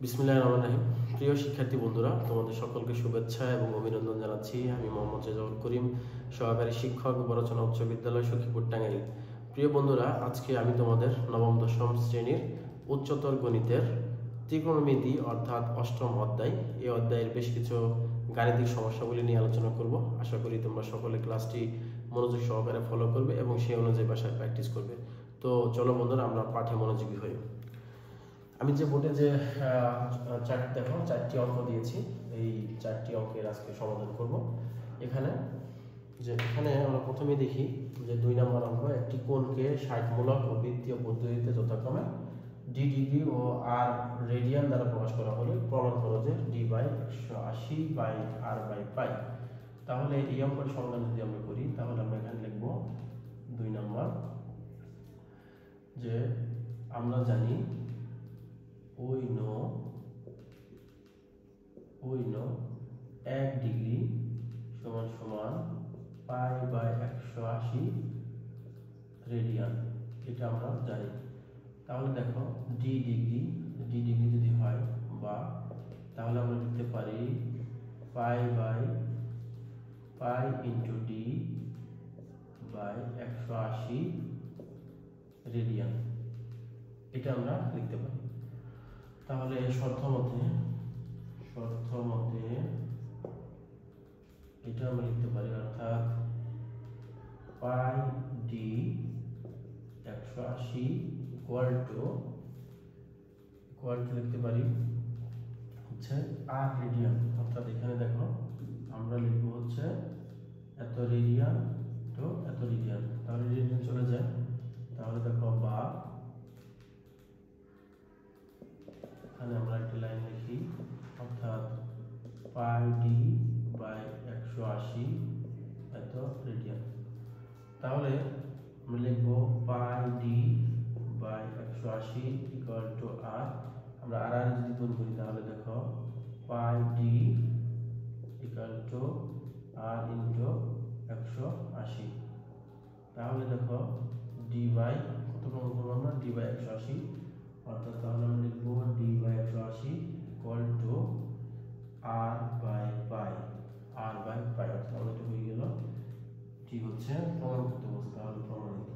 বিসমিল্লাহির রহমানির রহিম। প্রিয় শিক্ষার্থী বন্ধুরা, তোমাদের সকলকে শুভেচ্ছা এবং অভিনন্দন জানাচ্ছি। আমি মোহাম্মদ রেজাউল করিম, সহকারী শিক্ষক, বড়চনা উচ্চ বিদ্যালয়, সখীপুর, টাঙ্গাইল। প্রিয় বন্ধুরা, আজকে আমি তোমাদের নবম দশম শ্রেণীর উচ্চতর গণিতের ত্রিকোণমিতি অর্থাৎ অষ্টম অধ্যায়, এই অধ্যায়ের বেশ কিছু গাণিতিক সমস্যাগুলি নিয়ে আলোচনা করব। আশা করি তোমরা সকলে ক্লাসটি মনোযোগ সহকারে ফলো করবে এবং সেই অনুযায়ী বাসায় প্র্যাকটিস করবে। তো চলো বন্ধুরা, আমরা পাঠে মনোযোগী হই। আমি যে বোর্ডে যে চারটি অঙ্ক দিয়েছি, এই চারটি অঙ্কের আজকে সমাধান করব। এখানে আমরা প্রথমে দেখি যে 2 নম্বর অঙ্ক, একটি কোণকে 60মূলক ও বৃত্তীয় পদ্ধতিতে যথাক্রমে ডি ডিগ্রি ও আর রেডিয়ান দ্বারা প্রকাশ করা হলে প্রমাণ করো যে d/180/r/π। তাহলে এই অঙ্কের সমাধান যদি আমরা করি, তাহলে আমরা এখানে লিখব 2 নম্বর যে আমরা জানি we know 1 ডিগ্রি সমান সমান π/180 রেডিয়ান, এটা আমরা জানি। তাহলে দেখো ডি ডিগ্রি যদি হয় বা, তাহলে আমরা লিখতে পারি π ইন্টু ডি বাই 180 রেডিয়ান, এটা আমরা লিখতে পারি। তাহলে শর্ত মতে এটা আমরা লিখতে পারি, অর্থাৎ পাই ডি 180 ইকুয়াল টু লিখতে পারি হচ্ছে আর রেডিয়ান। অর্থাৎ এখানে দেখো আমরা লিখবো হচ্ছে এত রেডিয়ান তো এত রেডিয়ান, তাহলে রেডিয়ান চলে যায়। তাহলে দেখো বা, এখানে আমরা একটা লাইন লিখি, অর্থাৎ পাই ডি বাই 180 এত রেডিয়ান। তাহলে আমরা লিখবো pi D by 180 equal to R. আমরা আর যদি গুণ করি, তাহলে দেখো pi D equal to R into 180। তাহলে দেখো ডি বাই কত প্রমাণ করবো আমরা, ডি বাই 180, অর্থাৎ তাহলে আমরা লিখবো d by 180 equal to r by pi, অর্থাৎ আমাদের এটা হয়ে গেল ডি হচ্ছে প্রমাণিত বস্তু, তাহলে প্রমাণিত।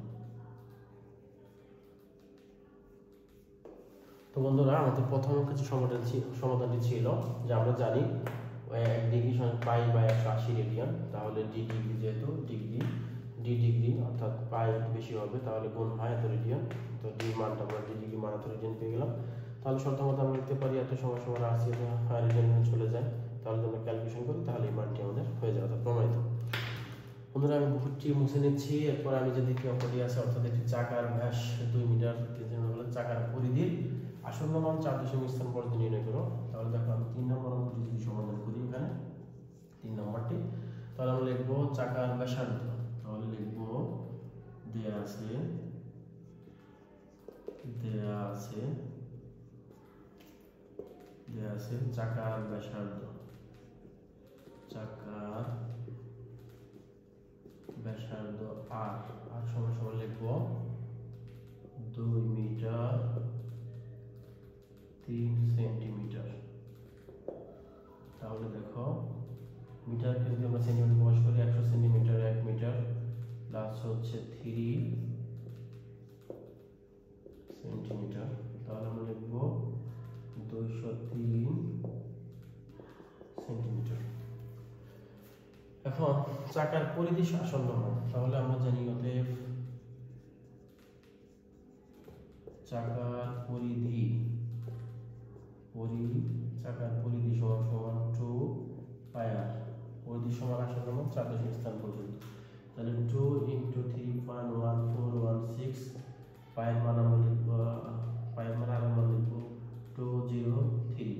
তো বন্ধুরা, আমাদের প্রথম কিছু সমাধানটি ছিল যে আমরা জানি 1 ডিগ্রি সমান π/180 রেডিয়ান। তাহলে ডি ডিগ্রি, যেহেতু ডি ডিগ্রি অর্থাৎ পাই বেশি হবে, তাহলে গুণ হয় এত রেডিয়ান। তো ডি মানটা আমরা ডি ডিগ্রি মান এত রেডিয়ান পেয়ে গেলাম। তাহলে শর্ত মতো আমরা লিখতে পারি এত সময় সময় আসছে রেডিয়ান চলে যায়। তাহলে যদি আমরা ক্যালকুলেশন করি, তাহলে এই মানটি আমাদের হয়ে যায়, অর্থাৎ প্রমাণিত। বন্ধুরা, আমি বুটটি মুছে নিচ্ছি। এরপর আমি যদি কি অঙ্কটি আছে, অর্থাৎ একটি চাকার ব্যাস 2 মিটার, চাকার পরিধির আসন্ন মান 4 দশমিক স্থান পর্যন্ত নির্ণয় করো। তাহলে দেখো আমি 3 নম্বর অঙ্কটি যদি সমাধান করি, এখানে 3 নম্বরটি, তাহলে আমরা লিখবো চাকার ব্যাসার্ধ। তাহলে লিখবো দেয়া আছে চাকার ব্যাসার্ধ আর সমান সমান লিখবো 2 মিটার 3 সেন্টিমিটার। তাহলে দেখো মিটারকে যদি আমরা সেন্টিমিটার প্রকাশ করি, 100 সেন্টিমিটার 1 মিটার প্লাস হচ্ছে 3 সেন্টিমিটার। তাহলে আমরা লিখবো 203 সেন্টিমিটার। এখন চাকার পরিধি আসন্ন মান, তাহলে আমরা জানি অতএব চাকার পরিধি সমান সমান 2 পাই আর। পরিধি সমান আসন্ন মান 4 দশমিক স্থান পর্যন্ত। তাহলে 2 ইন্টু 3.1416, পায়ের মান আমরা লিখবো, আর মান লিখবো 203।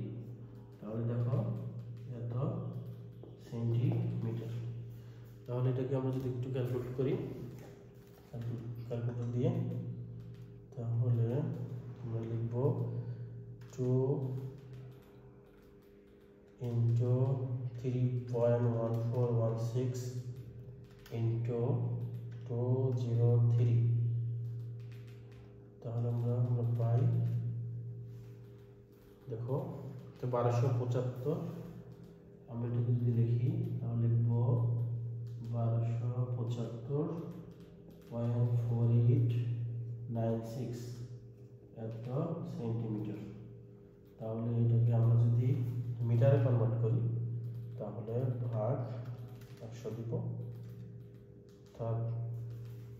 তাহলে দেখো এত সেন্টিমিটার। তাহলে এটাকে আমরা যদি একটু ক্যালকুলেট করি, ক্যালকুলেটর দিয়ে, তাহলে আমরা লিখবো 2 ইন্টু 3.1416 ইন্টু 203। তাহলে আমরা পাই দেখো তো 1275 আমরা এটাকে যদি লিখি তাহলে লিখব 1275.4896 এত সেন্টিমিটার। তাহলে এটাকে আমরা যদি মিটারে কনভার্ট করি তাহলে ভাগ 100 দিব, অর্থাৎ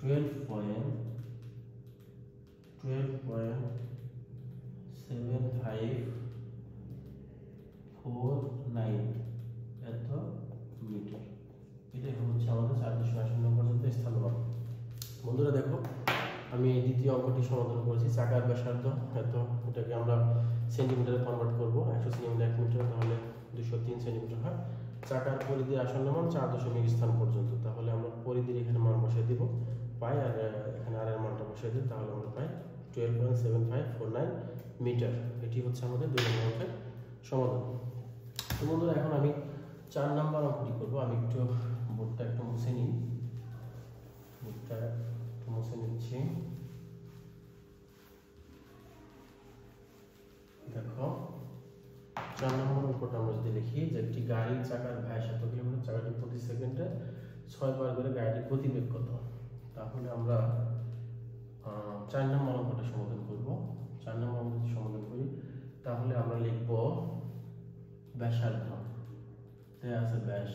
12.7549 এত মিটার। এটাই হচ্ছে আমাদের 480 নম্বর পর্যন্ত স্থানমান। বন্ধুরা দেখো আমি এই দ্বিতীয় অঙ্কটি সমাধান করেছি। চাকার ব্যাসার্ধ এত, এটাকে আমরা সেন্টিমিটারে কনভার্ট করব। 100 সেন্টিমিটার 1 মিটার, তাহলে 203 সেন্টিমিটার হয়। চাকার পরিধির আসন্ন মান 4 দশমিক স্থান পর্যন্ত, তাহলে আমরা পরিধির এখানে মান বসিয়ে দিব পাই, আর এখানে আর এর মানটা বসিয়ে দিই, তাহলে আমরা পাই 12.7549 মিটার। এটি হচ্ছে আমাদের 2 নম্বর অঙ্কের সমাধান। তো বন্ধুরা এখন আমি 4 নম্বর অঙ্কটি করবো। আমি একটু বোর্ডটা একটু মুছে নিই, বোর্ডটা একটু মুছে নিচ্ছি। দেখো 4 নম্বর অঙ্কটা আমরা যদি লিখি যে একটি গাড়ির চাকার ব্যাস এত কিলোমিটার, চাকাটি প্রতি সেকেন্ডে 6 বার করে গাড়িটির গতিবেগ কত, তাহলে আমরা 4 নম্বর অঙ্কটা সমাধান করব। 4 নম্বর অঙ্কটি সমাধান করি তাহলে আমরা লিখব ব্যাসার্ধ, দেয়া আছে ব্যাস,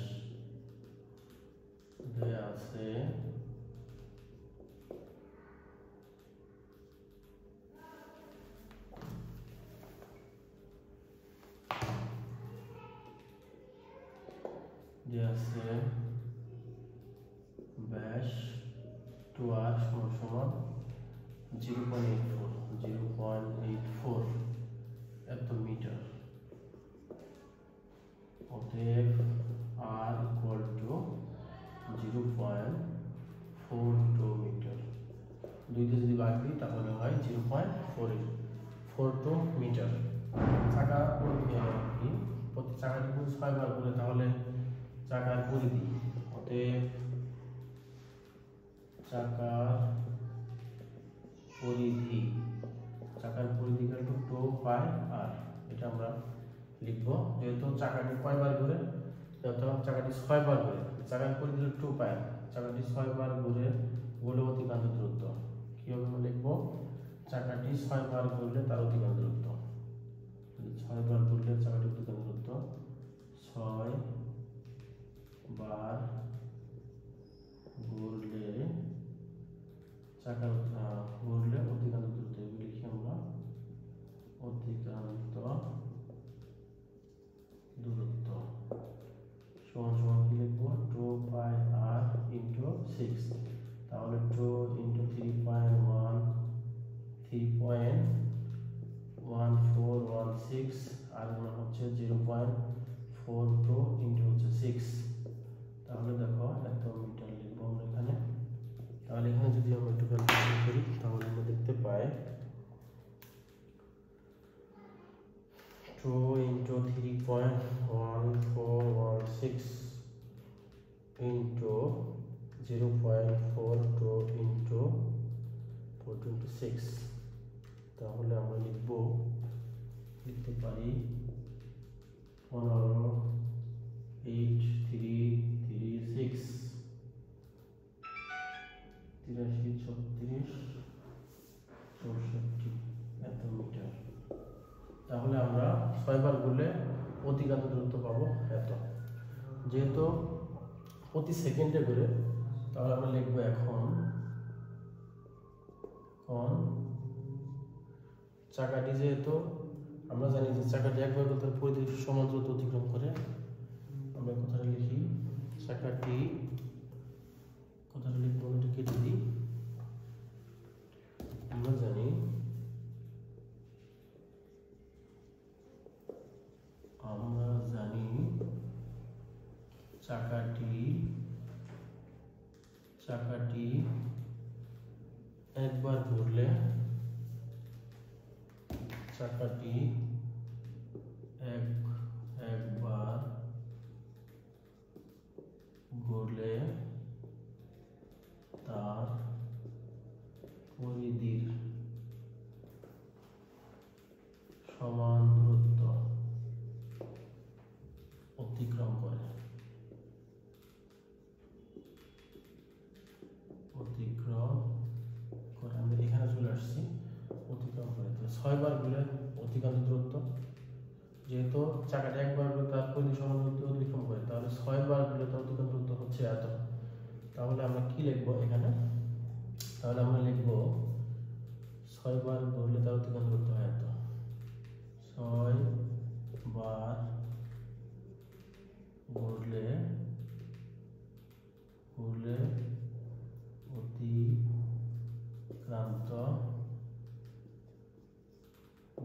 দেয়া আছে ব্যাস 2r সমান 0.84 এত মিটার। অতএব r equal to 0.42 মিটার। 2 দিয়ে যদি ভাগ দিই তাহলে হয় 0.42 মিটার। চাকা প্রতি চাকাটি 6 বার করে, তাহলে চাকার পরিধি, অতএব চাকার পরিধি, চাকার পরিধি ইকুয়াল টু 2 পাই r। এটা আমরা লিখব, যেহেতু চাকাটি কয়বার ঘুরে, অর্থাৎ চাকাটি 6 বার ঘুরে, চাকার পরিধি 2 পাই, চাকাটি 6 বার ঘুরে গোলে অতিক্রান্ত দূরত্ব। কিভাবে আমরা লিখব, চাকাটি 6 বার ঘুরলে তার অতিক্রান্ত দূরত্ব, 6 বার ঘুরলে চাকাটি অতিক্রান্ত দূরত্ব 6 বার ঘুরলে চাকা ঘুরলে অতিক্রান্ত দূরত্ব, এগুলি লিখি আমরা অতিক্রান্ত দূরত্ব সমান সমান কি লিখবো 2 পাই r ইনটু 6, তাহলে 2 ইনটু 3.1416 আর গুণ হচ্ছে 0.42 ইনটু হচ্ছে 6, তাহলে দেখো এত মিটার লিখবো আমরা এখানে। তাহলে এখানে যদি আমরা একটু ক্যালকুলেশন করি তাহলে আমরা দেখতে পাই 2 into 3.1416 into 0.42 into 426, তাহলে আমরা লিখতে পারি 15.8336 83 36 64 এত মিটার। তাহলে আমরা 6 বার ঘুরলে অতিক্রান্ত দূরত্ব পাবো এত। যেহেতু প্রতি সেকেন্ডে ঘুরে, তাহলে আমরা লিখবো এখন চাকাটি, যেহেতু আমরা জানি যে চাকাটি একবার তার পরিধি সমান দূরত্ব অতিক্রম করে, আমরা কথাটা লিখি চাকাটি, কথাটা লিখবো এটা কেটে দিই। আমরা জানি চাকাটি একবার ঘুরলে, চাকাটি একবার ঘুরলে তার পরিধির সমান দূরত্ব যেহেতু চাকাটা একবার ঘুরলে তার পরিধি সমান দূরত্ব অতিক্রম করে, তাহলে 6 বার ঘুরলে তার অতিক্রম দূরত্ব হচ্ছে এত। তাহলে আমরা কি লিখব এখানে? তাহলে আমরা লিখব 6 বার ঘুরলে তার অতিক্রম দূরত্ব হয় এত। 6 বার ঘুরলে অতিক্রান্ত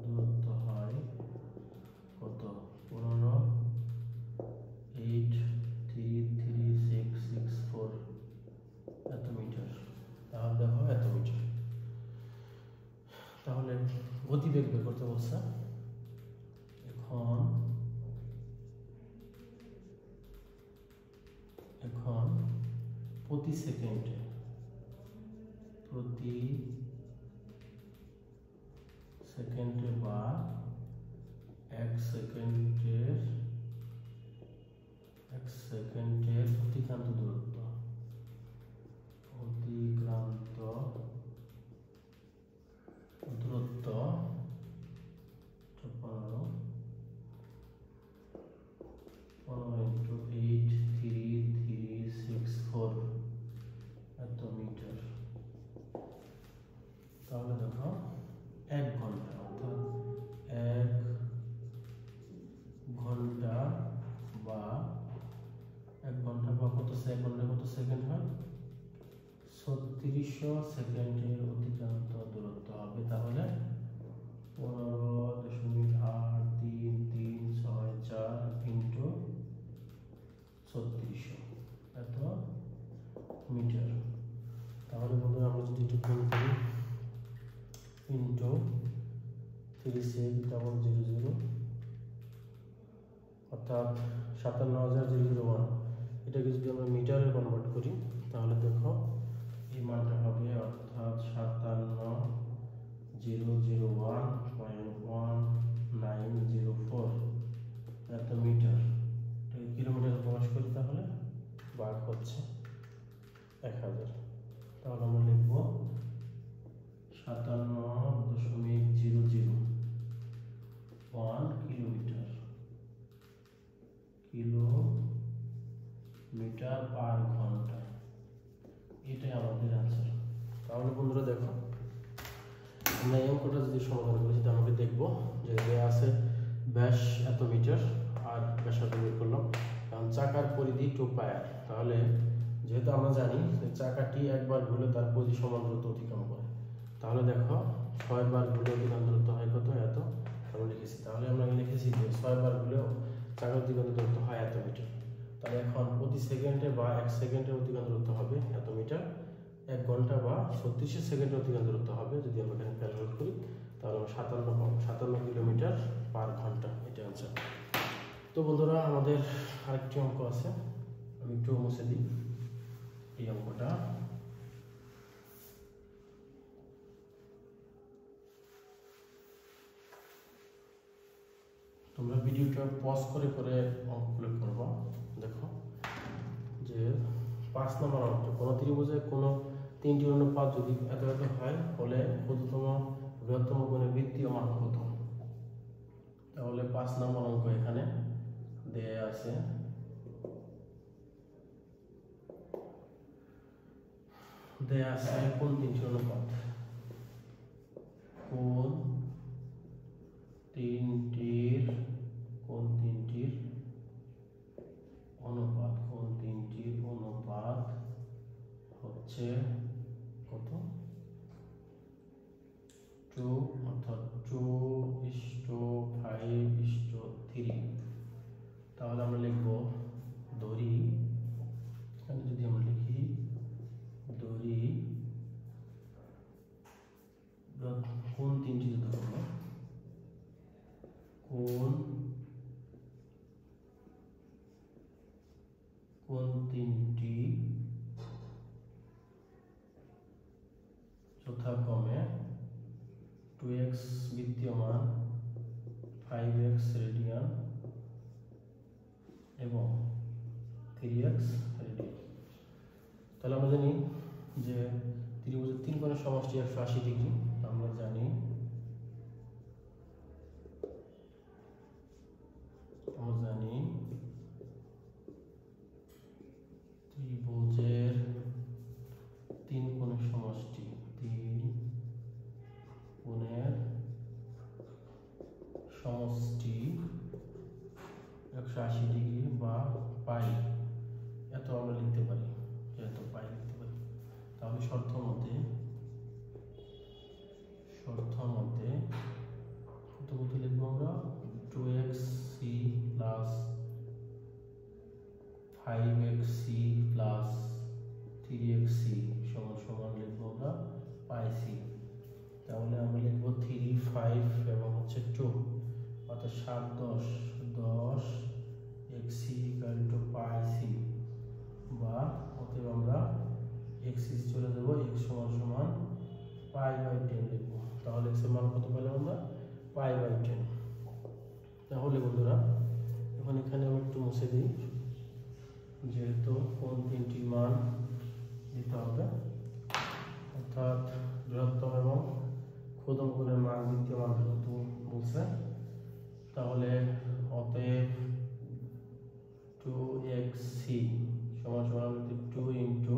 দূরত্ব হয় কত? 15.83364 এত মিটার। তাহলে দেখো এত মিটার। তাহলে গতিবেগ বের করতে বলছে। এখন প্রতি সেকেন্ডে বা 1 সেকেন্ডের অতিক্রান্ত দূরত্ব 15.83364 এত মিটার। তাহলে দেখো 1 ঘন্টা, অর্থাৎ 1 ঘন্টা বা কত সেকেন্ডে কত সেকেন্ড হয়? 3600 সেকেন্ডের অতিক্রান্ত দূরত্ব হবে। তাহলে 15.8334 ইন্টু 3600 এত মিটার। তাহলে বন্ধুরা আমরা যদি একটু গুণ করি, ইন্টু 36000 অর্থাৎ 57001, এটাকে যদি আমরা মিটারে কনভার্ট করি তাহলে দেখো এই মানটা হবে, অর্থাৎ 57001.1904 এত মিটার। এটাকে কিলোমিটারে প্রকাশ করি তাহলে ভাগ হচ্ছে 1000। তাহলে আমরা লিখব 57.001 কিলোমিটার পার ঘন্টা। এটাই আমাদের আনসার। তাহলে বন্ধুরা দেখো, আমরা এই অঙ্কটা যদি সমাধান করি তাহলে আমাকে দেখব যে আছে ব্যাস এত মিটার আর ব্যাসার্ধ বের করলাম, কারণ চাকার পরিধি 2 পায়ার। তাহলে যেহেতু আমরা জানি যে চাকাটি একবার ঘুরলে তার পরিধি সমান দূরত্ব অতিক্রম করে, তাহলে দেখো 6 বার ঘুরলে অতিক্রান্ত দূরত্ব হয় কত? এত। আমরা লিখেছি, তাহলে আমরা লিখেছি যে 6 বার ঘুরলেও চাকার অতিক্রান্ত দূরত্ব হয় এত মিটার। তাহলে এখন প্রতি সেকেন্ডে বা 1 সেকেন্ডের অতিক্রান্ত দূরত্ব হবে এত মিটার। 1 ঘন্টা বা 36 সেকেন্ডের অতিক্রান্ত দূরত্ব হবে, যদি আমরা এখানে ক্যালকুলেট করি তাহলে 57 কিলোমিটার পার ঘন্টা। এটা আনসার। তো বন্ধুরা আমাদের আরেকটি অঙ্ক আছে, আমি একটু মুছে দিই এই অঙ্কটা। তোমরা ভিডিওটা পজ করে অঙ্কগুলো করবা। দেখো যে 5 নম্বর অঙ্ক, কোনো ত্রিভুজে কোনো 3টি অনুপাত যদি এত এত হয় হলে ক্ষুদ্রতম বৃহত্তম কোণের বৃত্তীয় মান কত? তাহলে 5 নম্বর অঙ্ক এখানে দেয়া আছে। কোন 3টি অনুপাত, কোন তিনটির অনুপাত হচ্ছে কত? 2, অর্থাৎ 2:5:3। তাহলে আমরা লিখব ধরি, এখানে যদি আমরা লিখি ধরি কোন 3টি যদি হলো কোন 3টি যথাক্রমে 2x বৃত্তীয় মান, 5x রেডিয়ান এবং 3x রেডিয়ান। তাহলে আমরা জানি যে ত্রিভুজের 3 কোণের সমষ্টি 180 ডিগ্রি। আমরা জানি সমষ্টি 180 ডিগ্রি বা পাই, এত আমরা লিখতে পারি, এত পাই লিখতে পারি। তাহলে শর্ত মতে কত লিখবো আমরা, 2xc plus 5xc plus 3xc সমান সমান লিখবো আমরা পাই সি। তাহলে আমরা লিখবো 3, 5 এবং হচ্ছে 2, অর্থাৎ 7, 10 xc equal to pi c, বা অতএব আমরা x চলে যাব, x সমান সমান পাই বাই 10 লিখবো। তাহলে x এর মান কত পেলাম আমরা, পাই বাই 10। তাহলে বন্ধুরা এখন এখানে আমি একটু মুছে দিই, যেহেতু কোন তিনটি মান দিতে হবে, অর্থাৎ বৃহত্তম এবং ক্ষুদ্রতম কোণের মান দ্বিতীয় মান যেহেতু বলছে, তাহলে অতএব 2xc সমান সমান 2 ইন্টু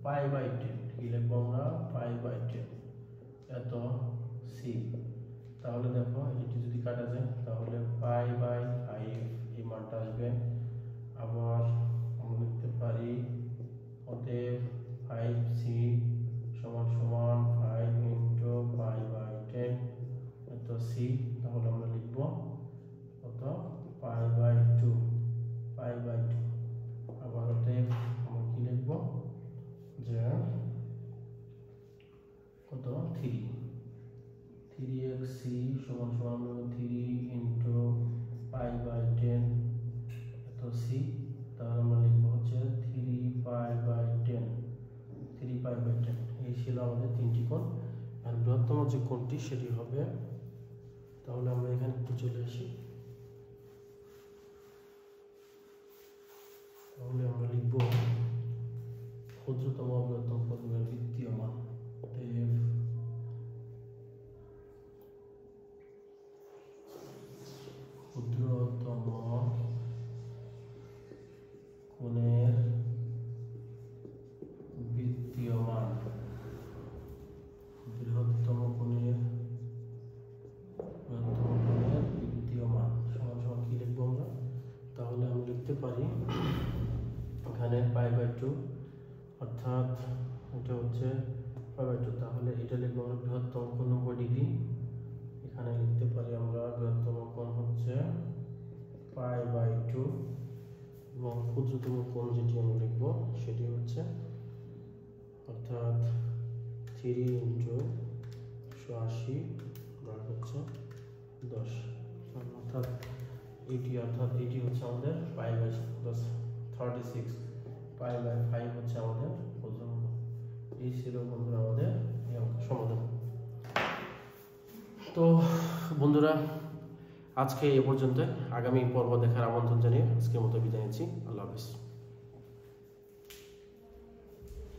পাই বাই 10, কি লিখবো আমরা, পাই বাই 10 এত সি। তাহলে দেখো এটি যদি কাটা যায় তাহলে পাই বাই 5 এই মানটা আসবে। আবার আমরা লিখতে পারি অতএব 5c সমান সমান 5 ইন্টু পাই বাই 10 এত সি। তাহলে আমরা লিখবো কত, পাই বাই 2, পাই বাই 2। আবার অতএব আমরা কি লিখবো, যে কত, 3xc সমান সমান 3 ইন্টু পাই বাই 10 এত সি। তাহলে আমরা লিখবো হচ্ছে 3 পাই বাই 10, 3 পাই বাই 10। এই ছিল আমাদের তিনটি কোণ। আর বৃহত্তম যে কোণটি সেটি হবে, তাহলে আমরা এখানে একটু চলে আসি, তাহলে আমরা লিখবো ক্ষুদ্রতম বৃহত্তম কোণের বৃত্তীয় মান, অতএব ক্ষুদ্রতম কোণের বৃত্তীয় মান, বৃহত্তম কোণের বৃত্তীয় মান সমান সমান কি লিখবো আমরা, তাহলে আমি লিখতে পারি এখানে পাই বাই 2, অর্থাৎ এটা হচ্ছে পাই বাই 2। তাহলে এটা লিখবো আমরা বৃহত্তম কোণ 90 ডিগ্রি। এখানে লিখতে পারি আমরা বৃহত্তম কোণ হচ্ছে পাই বাই 2, এবং ক্ষুদ্রতম কোণ যেটি আমরা লিখবো সেটি হচ্ছে অর্থাৎ 3 ইন্টু 180 ভাগ হচ্ছে 10, অর্থাৎ এটি হচ্ছে আমাদের পাই বাই 10, 36 পাই বাই 5 হচ্ছে আমাদের ক্ষুদ্রতম কোণ। এই ছিল বন্ধুরা আমাদের এই অঙ্কের সমাধান। তো বন্ধুরা আজকে এ পর্যন্ত, আগামী পর্ব দেখার আমন্ত্রণ জানিয়ে আজকের মতো বিদায় নিচ্ছি। আল্লাহ হাফেজ।